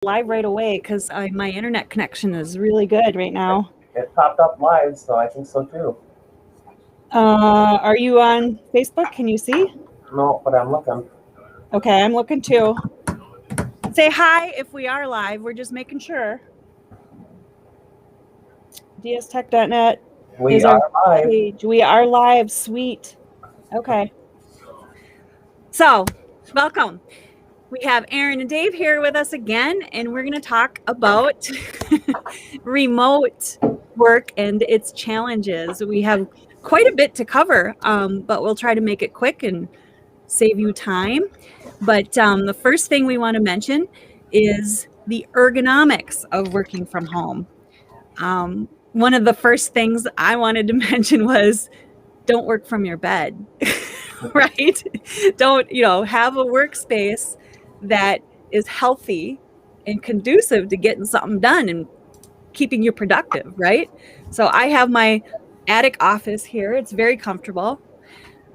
live right away because my internet connection is really good right now. It popped up live, so I think so too. Are you on Facebook? Can you see? No, but I'm looking. Okay, I'm looking too. Say hi if we are live. We're just making sure. dstech.net We is our are live. page. We are live. Sweet. Okay. So, welcome. We have Aaron and Dave here with us again, and we're going to talk about remote work and its challenges. We have quite a bit to cover, but we'll try to make it quick and save you time. But the first thing we want to mention is the ergonomics of working from home. One of the first things I wanted to mention was don't work from your bed, right? Don't, have a workspace that is healthy and conducive to getting something done and keeping you productive, right? So I have my attic office here. It's very comfortable.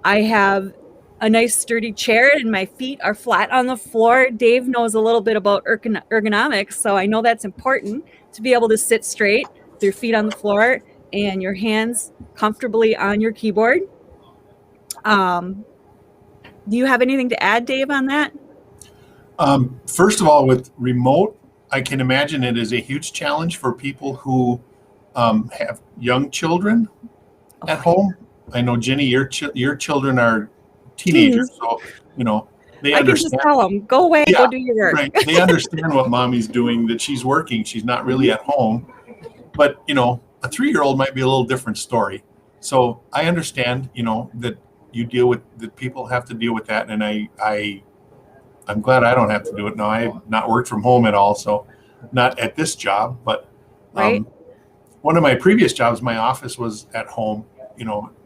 I have a nice sturdy chair and my feet are flat on the floor. Dave knows a little bit about ergonomics, so I know that's important to be able to sit straight with your feet on the floor and your hands comfortably on your keyboard. Do you have anything to add, Dave, on that? First of all, with remote, I can imagine it is a huge challenge for people who have young children at home. I know, Ginny, your children are teenagers, so they I can understand. just tell them, go away, go do your work. Right. They understand what mommy's doing, that she's working, she's not really at home. But a 3-year-old might be a little different story. So I understand, that you deal with that, people have to deal with that, and I'm glad I don't have to do it now. I've not worked from home at all, so not at this job, but Right. One of my previous jobs, my office was at home,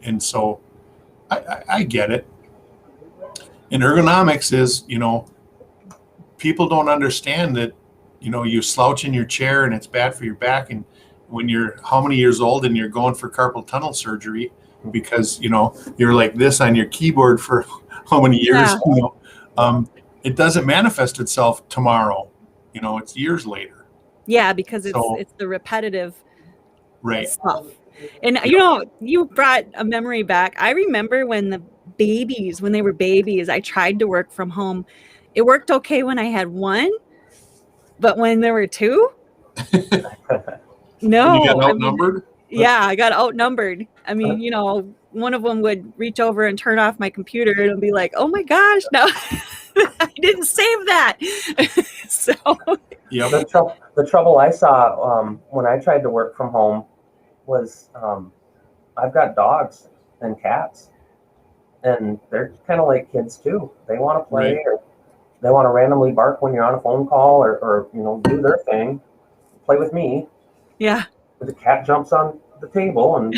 and so I get it. And ergonomics is, people don't understand that, you slouch in your chair and it's bad for your back. And when you're how many years old and you're going for carpal tunnel surgery because, you're like this on your keyboard for how many years, Yeah. It doesn't manifest itself tomorrow, it's years later. Yeah, because it's the repetitive Right. stuff. And you brought a memory back. I remember when they were babies, I tried to work from home. It worked okay when I had one, but when there were two, no. And you got outnumbered? Yeah, I got outnumbered. I mean, one of them would reach over and turn off my computer and it'd be like, oh my gosh, no, I didn't save that. So yeah. The trouble I saw when I tried to work from home was I've got dogs and cats, and they're kind of like kids too. They want to play, Right. or they want to randomly bark when you're on a phone call, or do their thing, play with me. yeah. The cat jumps on the table and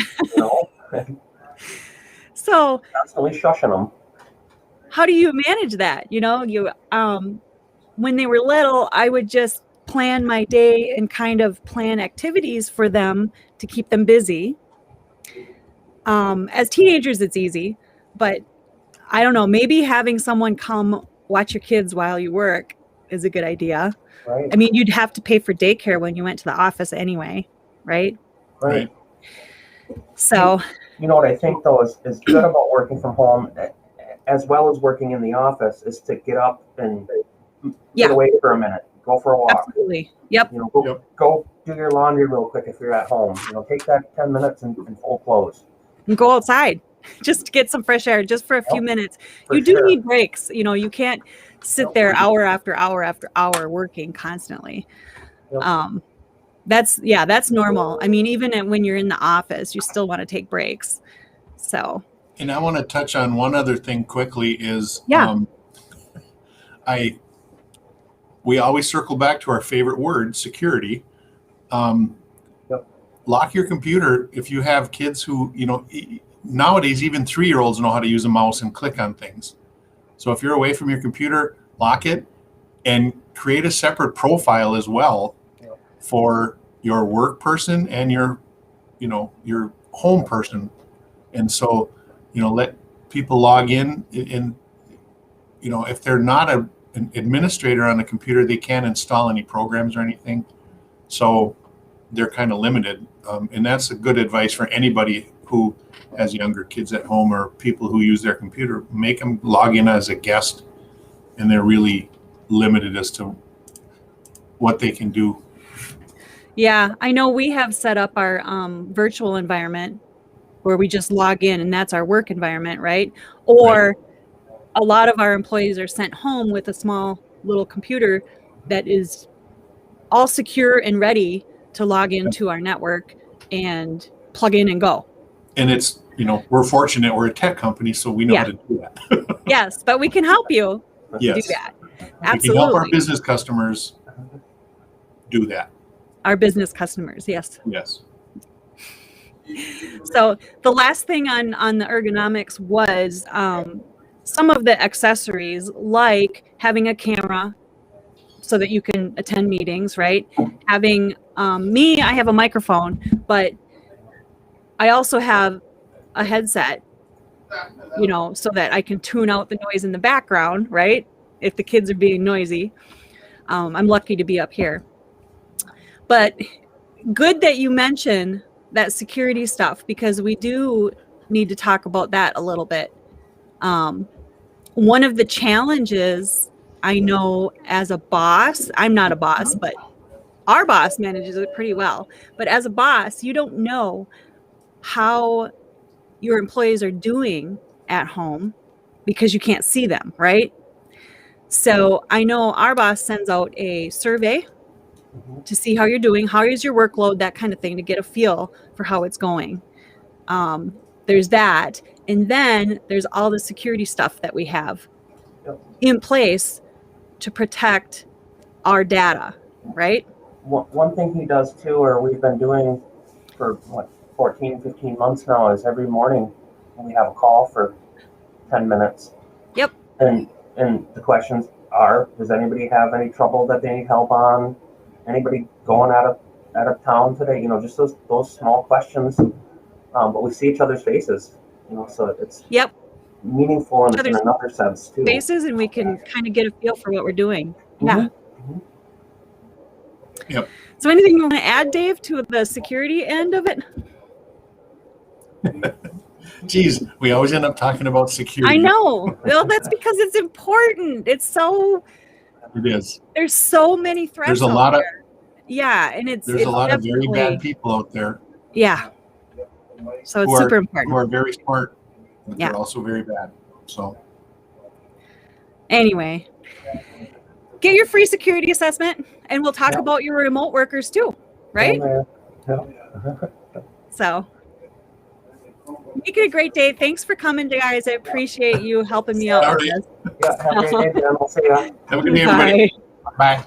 So constantly shushing them. how do you manage that? When they were little, I would just plan my day and kind of plan activities for them to keep them busy. As teenagers, it's easy, but I don't know, maybe having someone come watch your kids while you work is a good idea. Right. I mean, you'd have to pay for daycare when you went to the office anyway, right? Right. So, You know what I think though is good about working from home, as well as working in the office, is to get up and yeah, get away for a minute, go for a walk. absolutely. Yep. Go do your laundry real quick if you're at home. Take that 10 minutes and fold clothes. And go outside just to get some fresh air just for a few minutes. For You do sure. need breaks. You can't sit there hour after hour after hour working constantly. Yep. That's normal. I mean, even when you're in the office, you still want to take breaks. So. And I want to touch on one other thing quickly is we always circle back to our favorite word, security. Lock your computer. If you have kids who, nowadays even 3-year-olds know how to use a mouse and click on things. So if you're away from your computer, lock it and create a separate profile as well for your work person and your home person. And so, let people log in and, if they're not an administrator on the computer, they can't install any programs or anything. So they're kind of limited. And that's a good advice for anybody who has younger kids at home or people who use their computer. Make them log in as a guest, and they're really limited as to what they can do. Yeah, I know we have set up our virtual environment where we just log in and that's our work environment, right? Or a lot of our employees are sent home with a small little computer that is all secure and ready to log into our network and plug in and go. And it's, we're fortunate we're a tech company, so we know how to do that. Yes, but we can help you do that. Absolutely. We can help our business customers do that. Our business customers, yes. Yes. So the last thing on the ergonomics was some of the accessories, like having a camera so that you can attend meetings, right? Having I have a microphone, but I also have a headset, so that I can tune out the noise in the background, right? If the kids are being noisy. I'm lucky to be up here. But good that you mention that security stuff, because we do need to talk about that a little bit. One of the challenges I know as a boss, I'm not a boss, but our boss manages it pretty well. But as a boss, you don't know how your employees are doing at home because you can't see them, right? So I know our boss sends out a survey to see how you're doing, how is your workload, that kind of thing, to get a feel for how it's going. There's that. And then there's all the security stuff that we have in place to protect our data, right? One thing he does too, or we've been doing for 14, 15 months now, is every morning we have a call for 10 minutes. Yep. And the questions are, does anybody have any trouble that they need help on? Anybody going out of town today? Just those small questions. But we see each other's faces, so it's meaningful in another sense too. Faces, and we can kind of get a feel for what we're doing. Yeah. Mm-hmm. Yep. So anything you want to add, Dave, to the security end of it? Geez, we always end up talking about security. I know. Well, that's because it's important. It is. There's so many threats. There's a lot of and there's a lot of very bad people out there. Yeah. So it's super important. Who are very smart, but they're also very bad. So anyway, get your free security assessment, and we'll talk about your remote workers too, right? So make it a great day. Thanks for coming, guys. I appreciate you helping me out with this. Yeah, have a great day, Dan. We'll see you. Have a good day, everybody. Bye.